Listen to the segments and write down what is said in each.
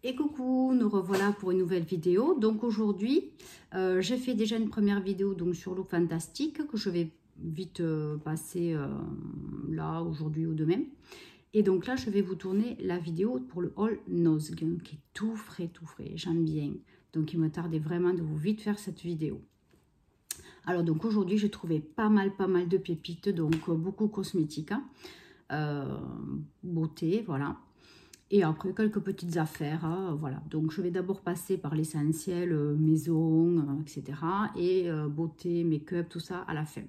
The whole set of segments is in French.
Et coucou, nous revoilà pour une nouvelle vidéo. Donc aujourd'hui, j'ai fait déjà une première vidéo donc sur Look Fantastique que je vais vite passer là aujourd'hui ou demain. Et donc là, je vais vous tourner la vidéo pour le haul Nose qui est tout frais, j'aime bien. Donc il me tardait vraiment de vous vite faire cette vidéo. Alors donc aujourd'hui, j'ai trouvé pas mal de pépites, donc beaucoup cosmétiques, hein. Beauté, voilà. Et après, quelques petites affaires, hein, voilà. Donc, je vais d'abord passer par l'essentiel, maison, etc. Et beauté, make-up, tout ça à la fin.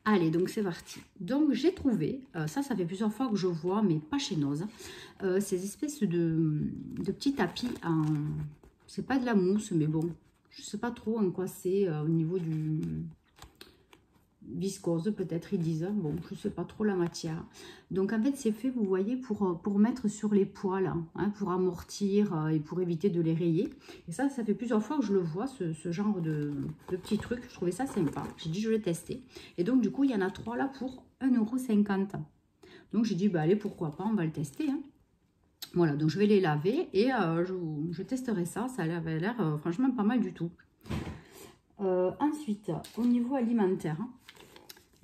Allez, donc c'est parti. Donc, j'ai trouvé, ça fait plusieurs fois que je vois, mais pas chez Nose, ces espèces de petits tapis en... C'est pas de la mousse, mais bon, je sais pas trop en quoi c'est au niveau du... viscose peut-être ils disent, bon je sais pas trop la matière. Donc en fait c'est fait, vous voyez, pour mettre sur les poils, hein, pour amortir et pour éviter de les rayer. Et ça fait plusieurs fois que je le vois, ce genre de petits trucs. Je trouvais ça sympa, j'ai dit je vais tester. Et donc du coup il y en a 3 là pour 1,50 €. Donc j'ai dit bah allez, pourquoi pas, on va le tester, hein. Voilà, donc je vais les laver et je testerai ça. Ça avait l'air franchement pas mal du tout. Ensuite, au niveau alimentaire, hein,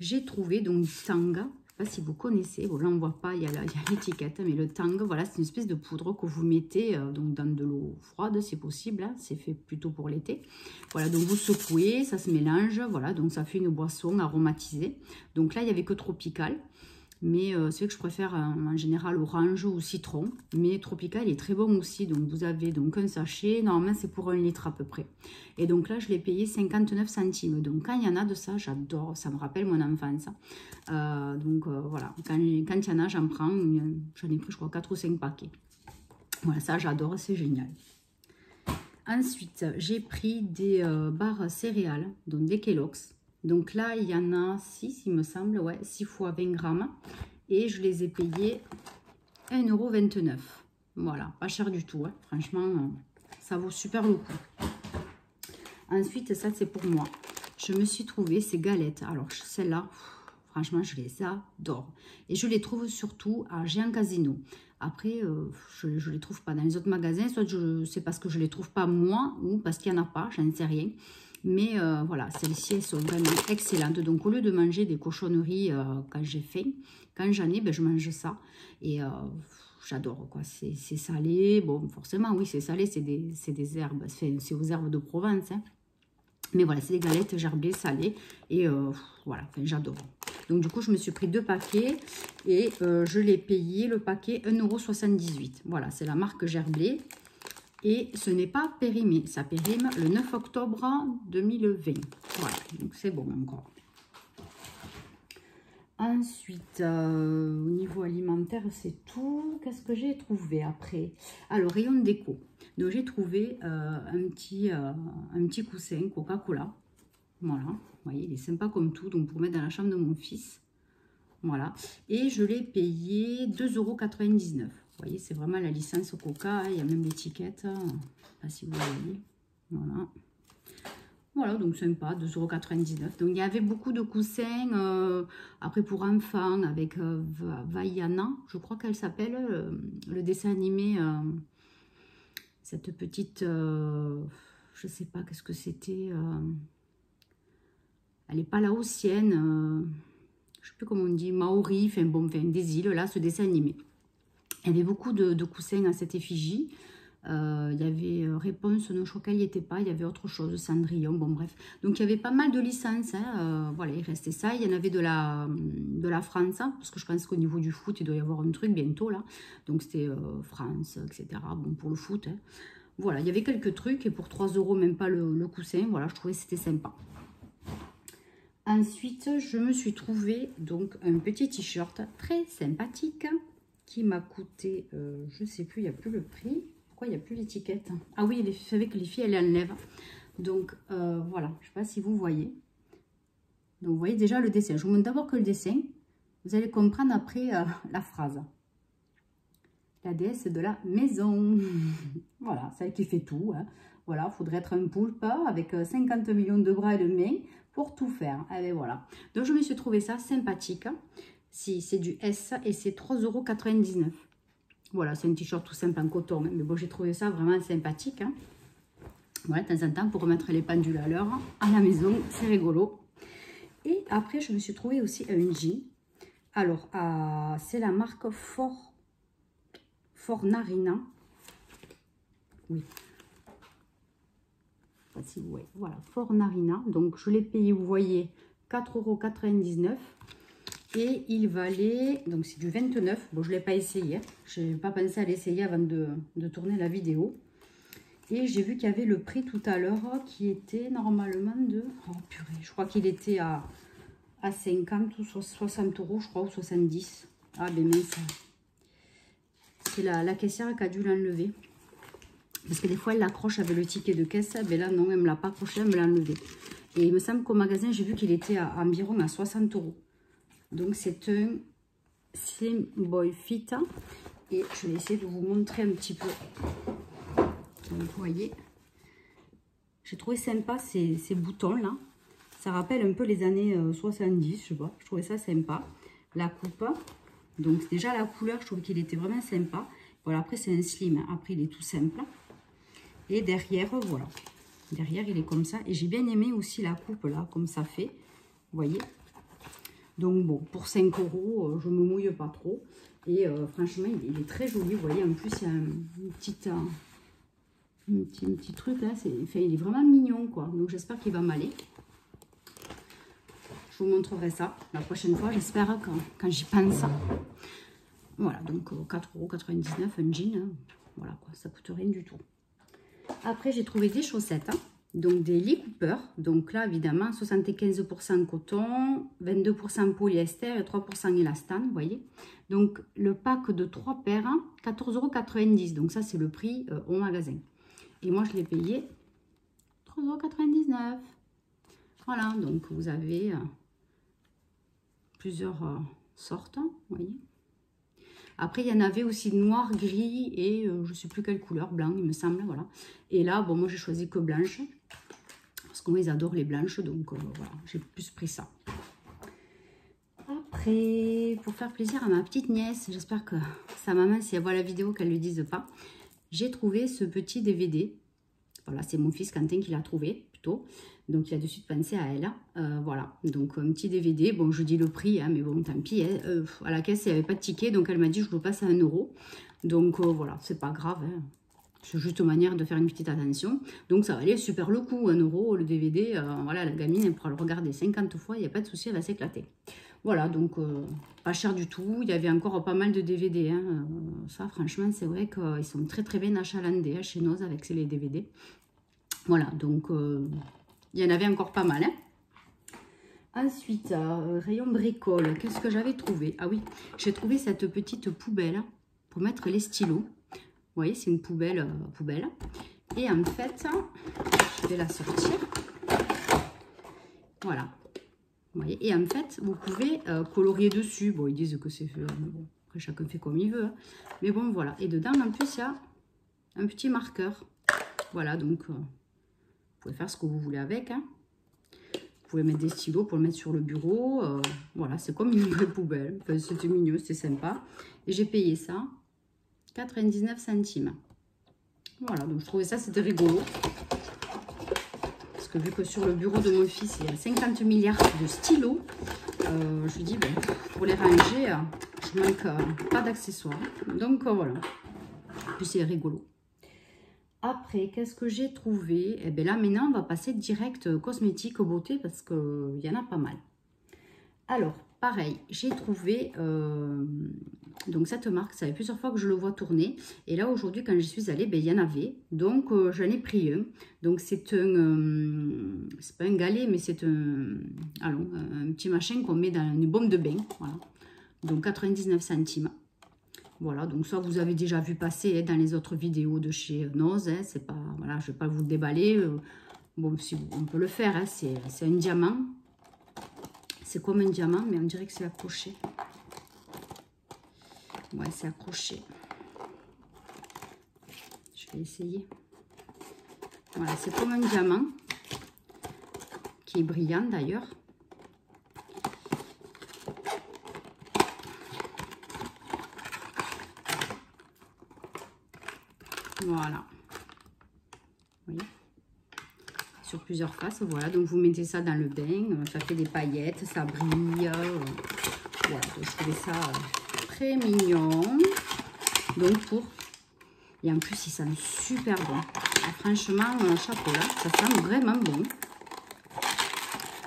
j'ai trouvé donc du Tang. Je ne sais pas si vous connaissez. Bon, là, on ne voit pas, il y a l'étiquette. Mais le Tang, voilà, c'est une espèce de poudre que vous mettez donc dans de l'eau froide, si possible. Hein, c'est fait plutôt pour l'été. Voilà, donc vous secouez, ça se mélange. Voilà, donc ça fait une boisson aromatisée. Donc là, il n'y avait que tropical. Mais c'est vrai que je préfère en général orange ou citron. Mais tropical, il est très bon aussi. Donc vous avez donc un sachet. Normalement, c'est pour 1 litre à peu près. Et donc là, je l'ai payé 59 centimes. Donc quand il y en a de ça, j'adore. Ça me rappelle mon enfance. Voilà. Quand il y en a, j'en prends. J'en ai pris, je crois, 4 ou 5 paquets. Voilà, ça, j'adore. C'est génial. Ensuite, j'ai pris des barres céréales. Donc des Kellogg's. Donc là, il y en a 6, il me semble, ouais, 6 fois 20 grammes. Et je les ai payés 1,29 €. Voilà, pas cher du tout, hein. Franchement, ça vaut super le coup. Ensuite, ça, c'est pour moi. Je me suis trouvé ces galettes. Alors, celles-là, franchement, je les adore. Et je les trouve surtout à Géant Casino. Après, je ne les trouve pas dans les autres magasins. Soit c'est parce que je ne les trouve pas moi ou parce qu'il n'y en a pas, j'en sais rien. Mais voilà, celles-ci, elles sont vraiment excellentes. Donc, au lieu de manger des cochonneries quand j'ai faim, quand j'en ai, ben, je mange ça. Et j'adore, quoi. C'est salé. Bon, forcément, oui, c'est salé. C'est des herbes. C'est aux herbes de Provence. Hein. Mais voilà, c'est des galettes gerblées, salées. Et voilà, enfin, j'adore. Donc, du coup, je me suis pris 2 paquets. Et je l'ai payé, le paquet, 1,78 €. Voilà, c'est la marque Gerblé. Et ce n'est pas périmé, ça périme le 9 octobre 2020. Voilà, donc c'est bon encore. Ensuite, au niveau alimentaire, c'est tout. Qu'est-ce que j'ai trouvé après? Alors, rayon déco. Donc, j'ai trouvé un petit coussin Coca-Cola. Voilà, vous voyez, il est sympa comme tout. Donc, pour mettre dans la chambre de mon fils. Voilà. Et je l'ai payé 2,99 €. Vous voyez, c'est vraiment la licence Coca. Il y a même l'étiquette. Je ne sais pas si vous voyez. Voilà. Voilà, donc sympa, 2,99 €. Donc, il y avait beaucoup de coussins. Après, pour enfants, avec Vaiana, je crois qu'elle s'appelle, le dessin animé. Cette petite... je ne sais pas, qu'est-ce que c'était. Elle n'est pas laotienne. Je ne sais plus comment on dit. Maori, enfin bon, des îles, là, ce dessin animé. Il y avait beaucoup de coussins à cette effigie. Il y avait Réponse, non, je crois qu'elle n'y était pas. Il y avait autre chose, Cendrillon, bon bref. Donc il y avait pas mal de licences. Hein, voilà, il restait ça. Il y en avait de la France, hein, parce que je pense qu'au niveau du foot, il doit y avoir un truc bientôt là. Donc c'était France, etc. Bon, pour le foot. Hein. Voilà, il y avait quelques trucs. Et pour 3 €, même pas le coussin. Voilà, je trouvais que c'était sympa. Ensuite, je me suis trouvé donc un petit t-shirt très sympathique qui m'a coûté, je ne sais plus, il n'y a plus le prix. Pourquoi il n'y a plus l'étiquette? Ah oui, vous savez que les filles, elles enlèvent. Donc, voilà, je ne sais pas si vous voyez. Donc, vous voyez déjà le dessin. Je vous montre d'abord que le dessin. Vous allez comprendre après la phrase. La déesse de la maison. Voilà, c'est elle qui fait tout. Hein. Voilà, il faudrait être un poulpe avec 50 millions de bras et de mains pour tout faire. Allez, voilà. Donc, je me suis trouvé ça sympathique. Si, c'est du S et c'est 3,99 €. Voilà, c'est un t-shirt tout simple en coton. Mais bon, j'ai trouvé ça vraiment sympathique. Hein. Voilà, de temps en temps, pour remettre les pendules à l'heure à la maison, c'est rigolo. Et après, je me suis trouvé aussi un jean. Alors, c'est la marque Fornarina. Oui. Si vous voyez, voilà, Fornarina. Donc, je l'ai payé, vous voyez, 4,99 €. Et il valait, donc c'est du 29. Bon, je ne l'ai pas essayé. Je n'ai pas pensé à l'essayer avant de tourner la vidéo. Et j'ai vu qu'il y avait le prix tout à l'heure qui était normalement de... Oh purée, je crois qu'il était à 50 ou 60 €, je crois, ou 70. Ah ben mince. C'est la caissière qui a dû l'enlever. Parce que des fois, elle l'accroche avec le ticket de caisse. Mais là, non, elle ne me l'a pas accroché, elle me l'a enlevé. Et il me semble qu'au magasin, j'ai vu qu'il était à environ à 60 €. Donc, c'est un Slim Boy Fit. Et je vais essayer de vous montrer un petit peu. Donc, vous voyez, j'ai trouvé sympa ces boutons-là. Ça rappelle un peu les années 70, je sais pas. Je trouvais ça sympa. La coupe. Donc, déjà, la couleur, je trouve qu'il était vraiment sympa. Voilà, après, c'est un slim. Après, il est tout simple. Et derrière, voilà. Derrière, il est comme ça. Et j'ai bien aimé aussi la coupe, là, comme ça fait. Vous voyez. Donc, bon, pour 5 €, je ne me mouille pas trop. Et franchement, il est très joli. Vous voyez, en plus, il y a un petit truc, là. Enfin, il est vraiment mignon, quoi. Donc, j'espère qu'il va m'aller. Je vous montrerai ça la prochaine fois, j'espère, quand j'y pense. Voilà, donc 4,99 € un jean. Hein. Voilà, quoi, ça coûte rien du tout. Après, j'ai trouvé des chaussettes. Hein. Donc, des Lee Cooper. Donc là, évidemment, 75% coton, 22% polyester et 3% élastane, vous voyez. Donc, le pack de 3 paires, 14,90 €. Donc, ça, c'est le prix au magasin. Et moi, je l'ai payé 3,99 €. Voilà, donc vous avez plusieurs sortes, vous voyez. Après, il y en avait aussi noir, gris et je ne sais plus quelle couleur, blanc, il me semble, voilà. Et là, bon, moi, j'ai choisi que blanche, parce que moi, ils adorent les blanches, donc voilà, j'ai plus pris ça. Après, pour faire plaisir à ma petite nièce, j'espère que sa maman, si elle voit la vidéo, qu'elle ne le dise pas, j'ai trouvé ce petit DVD. Voilà, c'est mon fils Quentin qui l'a trouvé, plutôt. Donc, il a de suite pensé à elle. Voilà, donc un petit DVD. Bon, je dis le prix, hein, mais bon, tant pis. Hein. À la caisse, il n'y avait pas de ticket. Donc, elle m'a dit, je vous passe à 1 €. Donc, voilà, c'est pas grave. Hein. C'est juste une manière de faire une petite attention. Donc, ça valait super le coup. 1 € le DVD. Voilà, la gamine, elle pourra le regarder 50 fois. Il n'y a pas de souci, elle va s'éclater. Voilà, donc pas cher du tout. Il y avait encore pas mal de DVD. Hein. Ça, franchement, c'est vrai qu'ils sont très très bien achalandés hein, chez nous avec les DVD. Voilà, donc il y en avait encore pas mal. Hein. Ensuite, rayon bricole, qu'est-ce que j'avais trouvé? Ah oui, j'ai trouvé cette petite poubelle pour mettre les stylos. Vous voyez, c'est une poubelle. Et en fait, je vais la sortir. Voilà. Vous voyez, et en fait, vous pouvez colorier dessus. Bon, ils disent que c'est fait, mais bon, après chacun fait comme il veut. Hein. Mais bon, voilà. Et dedans, en plus, il y a un petit marqueur. Voilà, donc, vous pouvez faire ce que vous voulez avec. Hein. Vous pouvez mettre des stylos pour le mettre sur le bureau. Voilà, c'est comme une vraie poubelle. Enfin, c'était mignon, c'était sympa. Et j'ai payé ça 99 centimes. Voilà, donc je trouvais ça, c'était rigolo. Parce que vu que sur le bureau de mon fils, il y a 50 milliards de stylos, je lui dis, ben, pour les ranger, je manque pas d'accessoires. Donc voilà. Puis c'est rigolo. Après, qu'est-ce que j'ai trouvé? Eh bien là, maintenant, on va passer direct cosmétique, beauté, parce qu'il y en a pas mal. Alors, pareil, j'ai trouvé donc cette marque, ça fait plusieurs fois que je le vois tourner. Et là, aujourd'hui, quand je suis allée, ben, il y en avait. Donc, j'en ai pris un. Donc, c'est un... c'est pas un galet, mais c'est un petit machin qu'on met dans une bombe de bain. Voilà. Donc, 99 centimes. Voilà, donc ça, vous avez déjà vu passer hein, dans les autres vidéos de chez Noz. Hein, c'est pas... Voilà, je vais pas vous le déballer. Bon, si on peut le faire. Hein, c'est un diamant. C'est comme un diamant, mais on dirait que c'est accroché. Ouais, c'est accroché. Je vais essayer. Voilà, c'est comme un diamant. Qui est brillant d'ailleurs. Voilà. Vous voyez, sur plusieurs faces, voilà. Donc, vous mettez ça dans le bain. Ça fait des paillettes, ça brille. Voilà, donc je trouvais ça très mignon. Donc, Et en plus, il sent super bon. Ah, franchement, chapeau là, ça sent vraiment bon.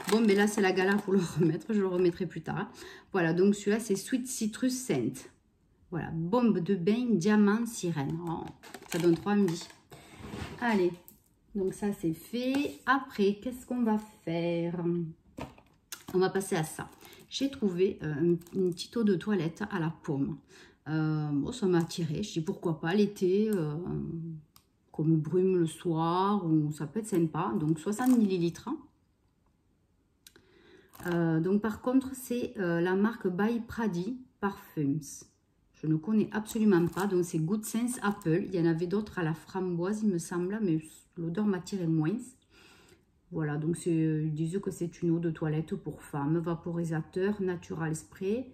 Bon, mais là, c'est la galère pour le remettre. Je le remettrai plus tard. Voilà, donc celui-là, c'est Sweet Citrus Scent. Voilà, bombe de bain diamant sirène. Oh, ça donne trop envie. Allez, donc ça, c'est fait. Après, qu'est-ce qu'on va faire? On va passer à ça. J'ai trouvé une petite eau de toilette à la pomme. Bon, ça m'a attiré. Je dis pourquoi pas l'été, comme brume le soir, ou ça peut être sympa. Donc 60 ml. Donc par contre, c'est la marque By Pradi Parfums. Je ne connais absolument pas. Donc c'est Good Sense Apple. Il y en avait d'autres à la framboise, il me semble, mais l'odeur m'attirait moins. Voilà, donc ils disent que c'est une eau de toilette pour femmes, vaporisateur, natural spray.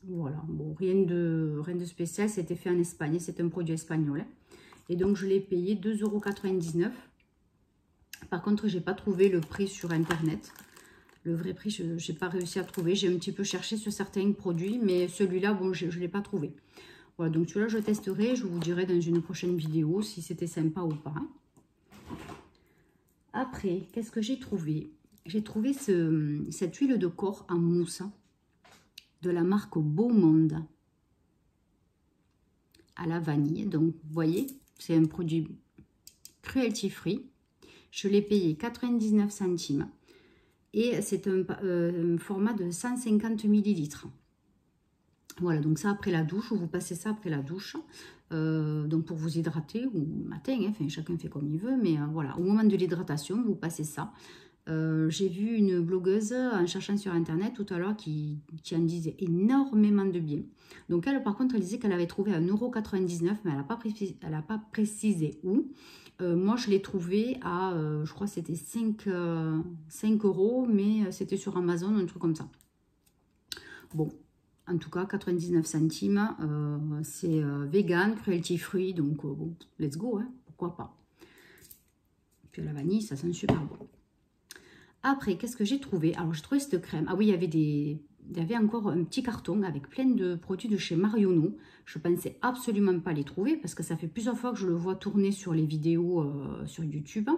Voilà, bon, rien de spécial, c'était fait en Espagne, c'est un produit espagnol. Et donc, je l'ai payé 2,99 €. Par contre, je n'ai pas trouvé le prix sur Internet. Le vrai prix, je n'ai pas réussi à trouver. J'ai un petit peu cherché sur certains produits, mais celui-là, bon, je ne l'ai pas trouvé. Voilà, donc celui-là, je testerai. Je vous dirai dans une prochaine vidéo si c'était sympa ou pas. Après, qu'est-ce que j'ai trouvé? J'ai trouvé cette huile de corps en mousse de la marque Beau Monde à la vanille. Donc, vous voyez, c'est un produit cruelty free. Je l'ai payé 99 centimes et c'est un format de 150 ml. Voilà, donc ça après la douche, vous passez ça après la douche, donc pour vous hydrater, ou le matin, hein, enfin, chacun fait comme il veut, mais voilà, au moment de l'hydratation, vous passez ça. J'ai vu une blogueuse en cherchant sur internet tout à l'heure qui en disait énormément de bien. Donc elle, par contre, elle disait qu'elle avait trouvé à 1,99 €, mais elle n'a pas précisé où. Moi, je l'ai trouvé à, je crois que c'était 5 €, mais c'était sur Amazon, un truc comme ça. Bon, en tout cas, 99 centimes, c'est vegan, cruelty free, donc bon, let's go, hein, pourquoi pas. Puis la vanille, ça sent super bon. Après, qu'est-ce que j'ai trouvé? Alors, j'ai trouvé cette crème. Ah oui, il y avait encore un petit carton avec plein de produits de chez Marionneau. Je ne pensais absolument pas les trouver parce que ça fait plusieurs fois que je le vois tourner sur les vidéos sur YouTube.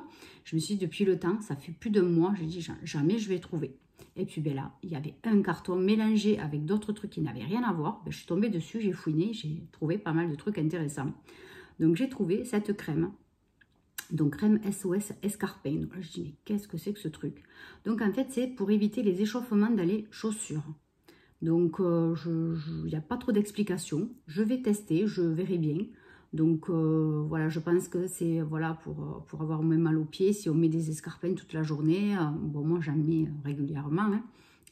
Je me suis dit, depuis le temps, ça fait plus d'un mois, j'ai dit, jamais je vais trouver. Et puis ben là, il y avait un carton mélangé avec d'autres trucs qui n'avaient rien à voir. Ben, je suis tombée dessus, j'ai fouiné, j'ai trouvé pas mal de trucs intéressants. Donc, j'ai trouvé cette crème. Donc, crème SOS Escarpin. Je dis, mais qu'est-ce que c'est que ce truc? Donc, en fait, c'est pour éviter les échauffements dans les chaussures. Donc, il n'y a pas trop d'explications. Je vais tester, je verrai bien. Donc, voilà, je pense que c'est voilà, pour avoir moins mal aux pieds. Si on met des escarpins toute la journée, bon, moi, j'en mets régulièrement. Hein,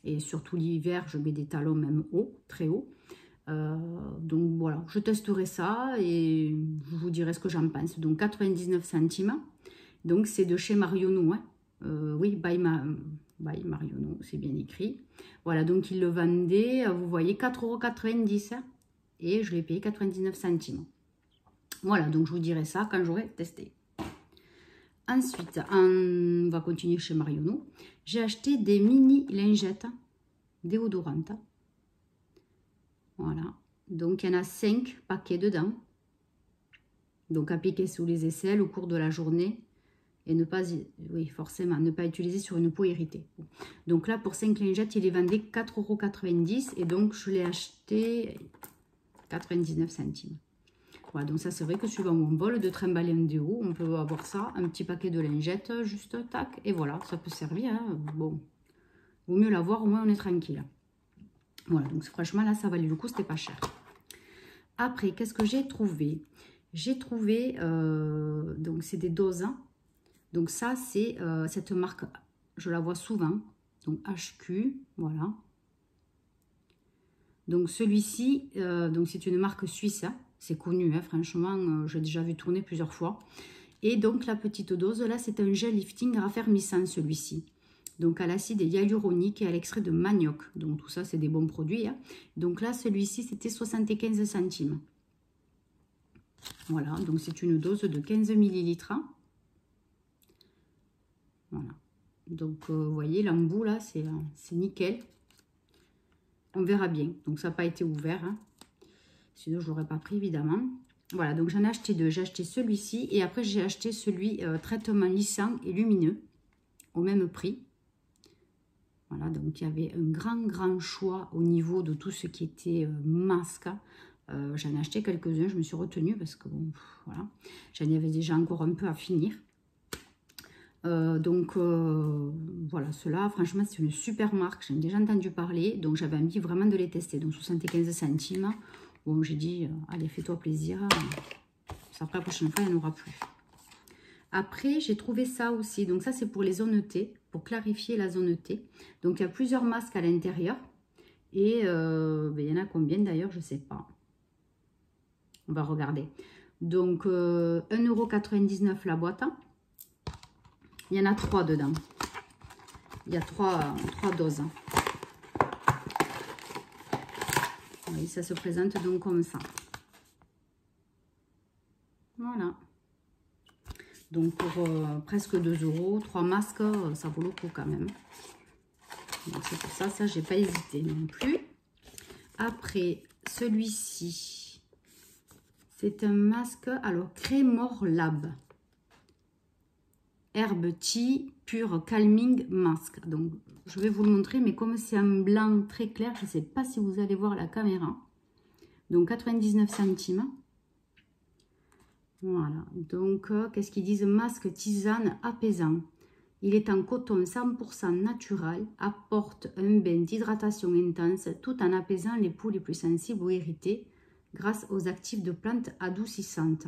et surtout l'hiver, je mets des talons même hauts, très hauts. Donc voilà, je testerai ça et je vous dirai ce que j'en pense. Donc 99 centimes. Donc c'est de chez Marionneau. Hein. Oui, by Marionneau, c'est bien écrit. Voilà, donc ils le vendaient, vous voyez, 4,90 €. Hein, et je l'ai payé 99 centimes. Voilà, donc je vous dirai ça quand j'aurai testé. Ensuite, on va continuer chez Marionneau. J'ai acheté des mini lingettes déodorantes. Voilà, donc il y en a 5 paquets dedans. Donc appliquer sous les aisselles au cours de la journée et ne pas, oui forcément, ne pas utiliser sur une peau irritée. Donc là pour 5 lingettes, il est vendu 4,90 € et donc je l'ai acheté 99 centimes. Voilà, donc ça c'est vrai que suivant mon bol de trimballer un déo, on peut avoir ça, un petit paquet de lingettes, juste tac, et voilà, ça peut servir. Hein. Bon, vaut mieux l'avoir, au moins on est tranquille. Voilà, donc franchement, là, ça valait le coup, c'était pas cher. Après, qu'est-ce que j'ai trouvé? J'ai trouvé, donc c'est des doses. Donc ça, c'est cette marque, je la vois souvent. Donc HQ, voilà. Donc celui-ci, donc c'est une marque suisse. Hein, c'est connu, hein, franchement, j'ai déjà vu tourner plusieurs fois. Et donc la petite dose, là, c'est un gel lifting raffermissant, celui-ci. Donc à l'acide hyaluronique et à l'extrait de manioc. Donc tout ça, c'est des bons produits. Hein. Donc là, celui-ci, c'était 75 centimes. Voilà, donc c'est une dose de 15 millilitres. Voilà. Donc, vous voyez, l'embout, là, c'est nickel. On verra bien. Donc, ça n'a pas été ouvert. Hein. Sinon, je ne l'aurais pas pris, évidemment. Voilà, donc j'en ai acheté deux. J'ai acheté celui-ci et après, j'ai acheté celui traitement lissant et lumineux au même prix. Voilà, donc il y avait un grand choix au niveau de tout ce qui était masque. J'en ai acheté quelques-uns, je me suis retenue parce que, bon, voilà, j'en avais déjà encore un peu à finir. Voilà, ceux-là, franchement, c'est une super marque. J'en ai déjà entendu parler, donc j'avais envie vraiment de les tester. Donc 75 centimes. Bon, j'ai dit, allez, fais-toi plaisir. Ça fera la prochaine fois, il n'y en aura plus. Après, j'ai trouvé ça aussi. Donc ça, c'est pour les zones T, pour clarifier la zone T. Donc il y a plusieurs masques à l'intérieur. Et il y en a combien d'ailleurs, je ne sais pas. On va regarder. Donc 1,99 € la boîte. Il y en a 3 dedans. Il y a 3 doses. Oui, ça se présente donc comme ça. Voilà. Donc pour presque 2 €, 3 masques, ça vaut le coup quand même. Donc c'est pour ça, j'ai pas hésité non plus. Après, celui-ci, c'est un masque, alors Crémor Lab. Herbe Tea Pure Calming Mask. Donc je vais vous le montrer, mais comme c'est un blanc très clair, je ne sais pas si vous allez voir la caméra. Donc 99 centimes. Voilà, donc qu'est-ce qu'ils disent? Masque tisane apaisant. Il est en coton 100% naturel, apporte un bain d'hydratation intense tout en apaisant les peaux les plus sensibles ou irritées grâce aux actifs de plantes adoucissantes.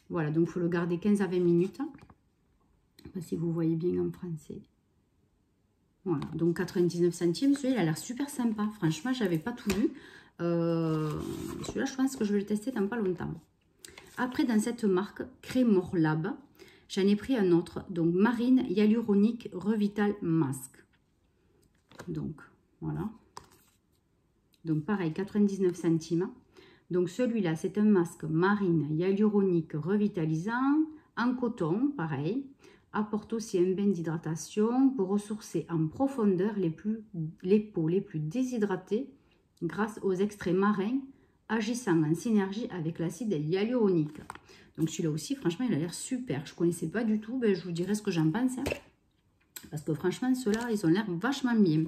Voilà, donc il faut le garder 15 à 20 minutes. Je ne sais pas si vous voyez bien en français. Voilà, donc 99 centimes. Celui-là, il a l'air super sympa. Franchement, je n'avais pas tout lu. Celui-là, je pense que je vais le tester dans pas longtemps. Après, dans cette marque, Crémor Lab, j'en ai pris un autre. Donc, Marine Hyaluronique Revital Mask. Donc, voilà. Donc, pareil, 99 centimes. Donc, celui-là, c'est un masque Marine Hyaluronique Revitalisant en coton, pareil. Apporte aussi un bain d'hydratation pour ressourcer en profondeur les peaux les plus déshydratées grâce aux extraits marins agissant en synergie avec l'acide hyaluronique. Donc celui-là aussi, franchement, il a l'air super. Je ne connaissais pas du tout, ben, je vous dirai ce que j'en pense. Hein. Parce que franchement, ceux-là, ils ont l'air vachement bien.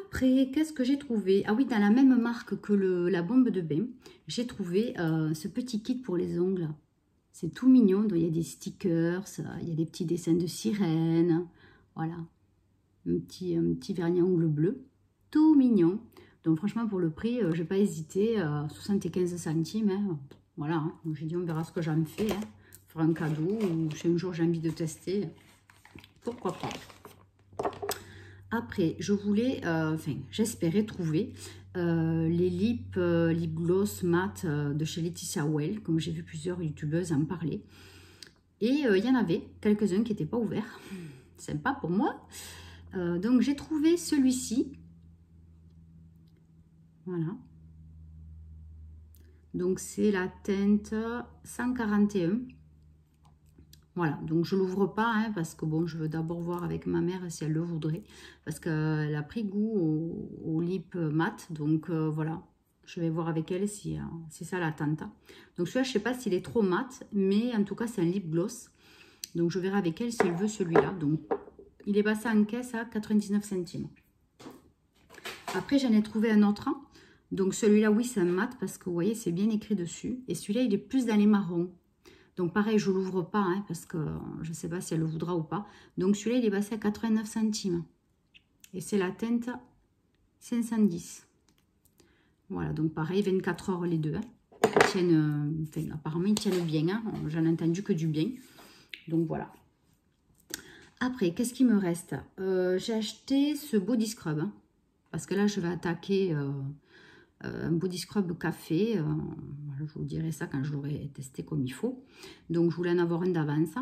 Après, qu'est-ce que j'ai trouvé? Ah oui, dans la même marque que la bombe de bain, j'ai trouvé ce petit kit pour les ongles. C'est tout mignon, donc il y a des stickers, il y a des petits dessins de sirènes, voilà, un petit vernis ongle bleu, tout mignon. Donc franchement pour le prix, je n'ai pas hésité, 75 centimes, hein. Voilà, hein. J'ai dit on verra ce que j'en fais, hein. Pour un cadeau ou si un jour j'ai envie de tester, pourquoi pas. Après, je voulais, j'espérais trouver les lip gloss mat de chez Laetitia Well, comme j'ai vu plusieurs youtubeuses en parler. Et il y en avait quelques-uns qui n'étaient pas ouverts. Sympa pour moi. Donc j'ai trouvé celui-ci. Voilà. Donc c'est la teinte 141. Voilà, donc je ne l'ouvre pas, hein, parce que bon, je veux d'abord voir avec ma mère si elle le voudrait. Parce qu'elle a pris goût au lip mat. Donc voilà, je vais voir avec elle si ça la tente. Donc celui-là, je ne sais pas s'il est trop mat, mais en tout cas, c'est un lip gloss. Donc je verrai avec elle si elle veut celui-là. Donc il est passé en caisse à 99 centimes. Après, j'en ai trouvé un autre. Donc celui-là, oui, c'est un mat parce que vous voyez, c'est bien écrit dessus. Et celui-là, il est plus dans les marrons. Donc pareil, je ne l'ouvre pas, hein, parce que je ne sais pas si elle le voudra ou pas. Donc celui-là, il est passé à 89 centimes. Et c'est la teinte 510. Voilà, donc pareil, 24 heures les deux. Hein. Ils tiennent, apparemment, ils tiennent bien. Hein. J'en ai entendu que du bien. Donc voilà. Après, qu'est-ce qui me reste? J'ai acheté ce body scrub. Hein, parce que là, je vais attaquer... un body scrub café, je vous dirai ça quand je l'aurai testé comme il faut. Donc je voulais en avoir un d'avance.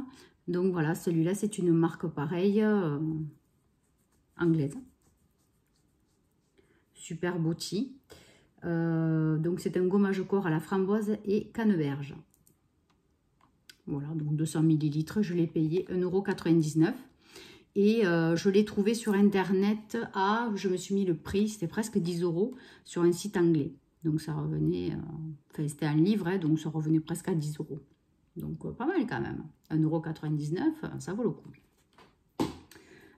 Donc voilà, celui-là c'est une marque pareille, anglaise. Super Body. Donc c'est un gommage corps à la framboise et canneberge. Voilà, donc 200 ml, je l'ai payé 1,99 €. Et je l'ai trouvé sur internet à, je me suis mis le prix, c'était presque 10 € sur un site anglais. Donc ça revenait, enfin c'était un livre, hein, donc ça revenait presque à 10 €. Donc pas mal quand même. 1,99 €, ça vaut le coup.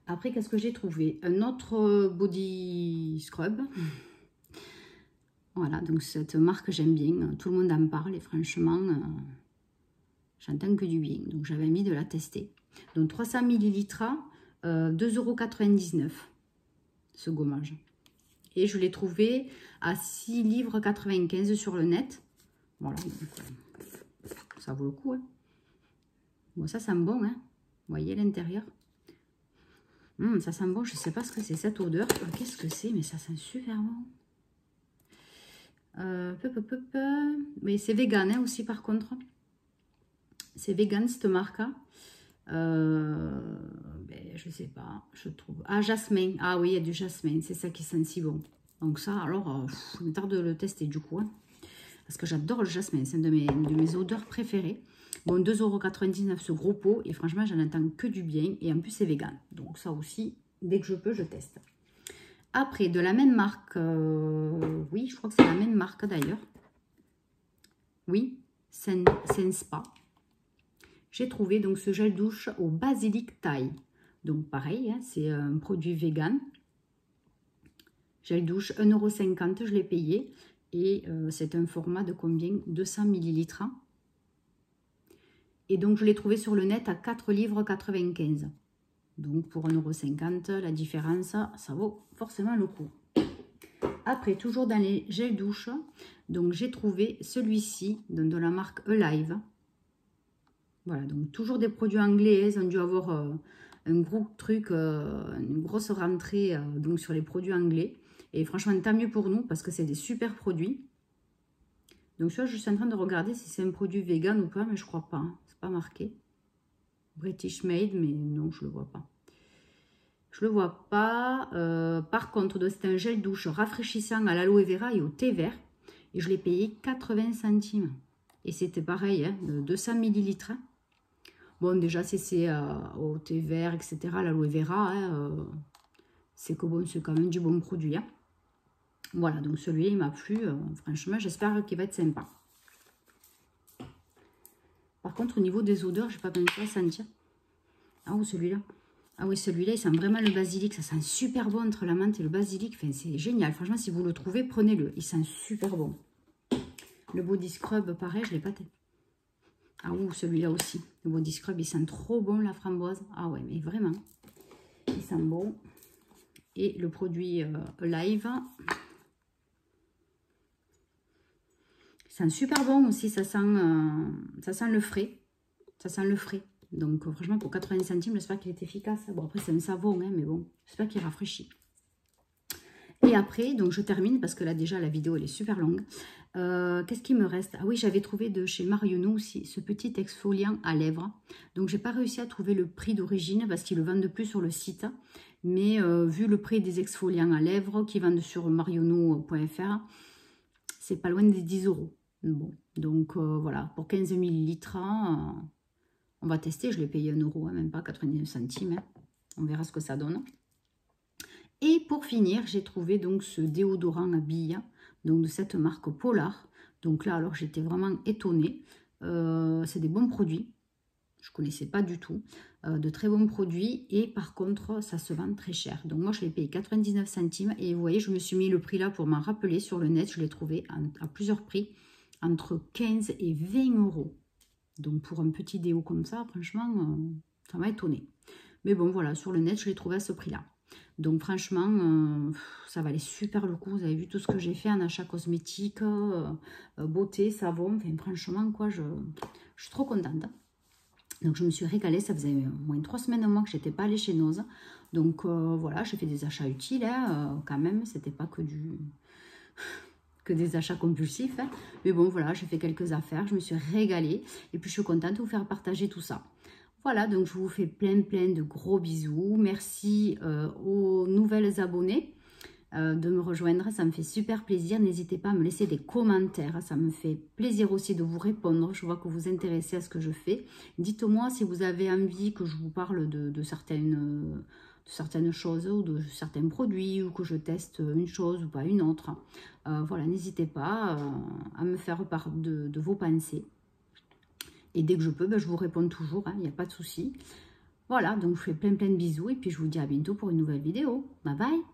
Après, qu'est-ce que j'ai trouvé? Un autre body scrub. Voilà, donc cette marque j'aime bien. Tout le monde en parle et franchement, j'entends que du bien. Donc j'avais envie de la tester. Donc 300 ml, 2,99 € ce gommage. Et je l'ai trouvé à 6,95 livres sur le net. Voilà, donc, ça vaut le coup. Hein. Bon, ça sent bon, hein. Vous voyez l'intérieur. Ça sent bon, je ne sais pas ce que c'est cette odeur. Qu'est-ce que c'est? Mais ça sent super bon. Mais c'est vegan hein, aussi par contre. C'est vegan cette marque. Je sais pas, je trouve. Ah, jasmin. Ah oui, il y a du jasmin. C'est ça qui sent si bon. Donc ça, alors, je me tarde de le tester du coup. Hein, parce que j'adore le jasmin. C'est une de mes odeurs préférées. Bon, 2,99 € ce gros pot. Et franchement, j'en entends que du bien. Et en plus, c'est vegan. Donc ça aussi, dès que je peux, je teste. Après, de la même marque. Oui, je crois que c'est la même marque d'ailleurs. Oui, Senspa. J'ai trouvé donc ce gel douche au basilic thaï. Donc pareil, hein, c'est un produit vegan. Gel douche 1,50 €, je l'ai payé. Et c'est un format de combien? 200 ml. Et donc je l'ai trouvé sur le net à 4,95 livres. Donc pour 1,50 €, la différence, ça vaut forcément le coup. Après, toujours dans les gels douche, donc j'ai trouvé celui-ci de la marque Alive. Voilà, donc toujours des produits anglais, ils ont dû avoir un gros truc, une grosse rentrée donc sur les produits anglais. Et franchement, tant mieux pour nous parce que c'est des super produits. Donc ça, je suis en train de regarder si c'est un produit vegan ou pas, mais je crois pas, hein, c'est pas marqué. British Made, mais non, je le vois pas. Je le vois pas. Par contre, c'est un gel douche rafraîchissant à l'aloe vera et au thé vert. Et je l'ai payé 80 centimes. Et c'était pareil, hein, 200 ml. Bon, déjà, si c'est au thé vert, etc., l'aloe vera, hein, c'est que bon, c'est quand même du bon produit. Hein. Voilà, donc celui-là, il m'a plu. Franchement, j'espère qu'il va être sympa. Par contre, au niveau des odeurs, je n'ai pas pensé à sentir. Ah, ou celui-là. Ah oui, celui-là, il sent vraiment le basilic. Ça sent super bon entre la menthe et le basilic. Enfin, c'est génial. Franchement, si vous le trouvez, prenez-le. Il sent super bon. Le body scrub, pareil, je ne l'ai pas testé. Ah ou celui-là aussi. Le body scrub, il sent trop bon, la framboise. Ah ouais, mais vraiment. Il sent bon. Et le produit Live. Il sent super bon aussi. Ça sent le frais. Ça sent le frais. Donc franchement, pour 80 centimes, j'espère qu'il est efficace. Bon, après, c'est un savon, hein, mais bon, j'espère qu'il rafraîchit. Et après, donc je termine parce que là, déjà, la vidéo, elle est super longue. Qu'est-ce qui me reste? Ah oui, j'avais trouvé de chez Marionneau aussi ce petit exfoliant à lèvres. Donc, j'ai pas réussi à trouver le prix d'origine parce qu'ils le vendent plus sur le site. Mais vu le prix des exfoliants à lèvres qui vendent sur marionneau.fr, c'est pas loin des 10 €. Bon, donc voilà, pour 15 ml, on va tester. Je l'ai payé 1 €, hein, même pas 99 centimes. Hein. On verra ce que ça donne. Et pour finir, j'ai trouvé donc ce déodorant à billes, donc de cette marque Polar. Donc là, alors j'étais vraiment étonnée. C'est des bons produits. Je ne connaissais pas du tout. De très bons produits. Et par contre, ça se vend très cher. Donc moi, je l'ai payé 99 centimes. Et vous voyez, je me suis mis le prix là pour m'en rappeler sur le net. Je l'ai trouvé à plusieurs prix. Entre 15 et 20 €. Donc pour un petit déo comme ça, franchement, ça m'a étonné. Mais bon, voilà, sur le net, je l'ai trouvé à ce prix-là. Donc franchement, ça valait super le coup. Vous avez vu tout ce que j'ai fait en achat cosmétique, beauté, savon. Enfin, franchement, quoi, je suis trop contente. Donc je me suis régalée. Ça faisait au moins 3 semaines au mois que je n'étais pas allée chez Noz. Donc voilà, j'ai fait des achats utiles hein, quand même. C'était pas que des achats compulsifs. Hein. Mais bon, voilà, j'ai fait quelques affaires. Je me suis régalée. Et puis je suis contente de vous faire partager tout ça. Voilà, donc je vous fais plein de gros bisous. Merci aux nouvelles abonnées. de me rejoindre. Ça me fait super plaisir. N'hésitez pas à me laisser des commentaires. Ça me fait plaisir aussi de vous répondre. Je vois que vous vous intéressez à ce que je fais. Dites-moi si vous avez envie que je vous parle de certaines choses ou de certains produits, ou que je teste une chose ou pas une autre. Voilà, n'hésitez pas à me faire part de vos pensées. Et dès que je peux, ben, je vous réponds toujours, il n'y a pas de souci. Voilà, donc je fais plein de bisous et puis je vous dis à bientôt pour une nouvelle vidéo. Bye bye!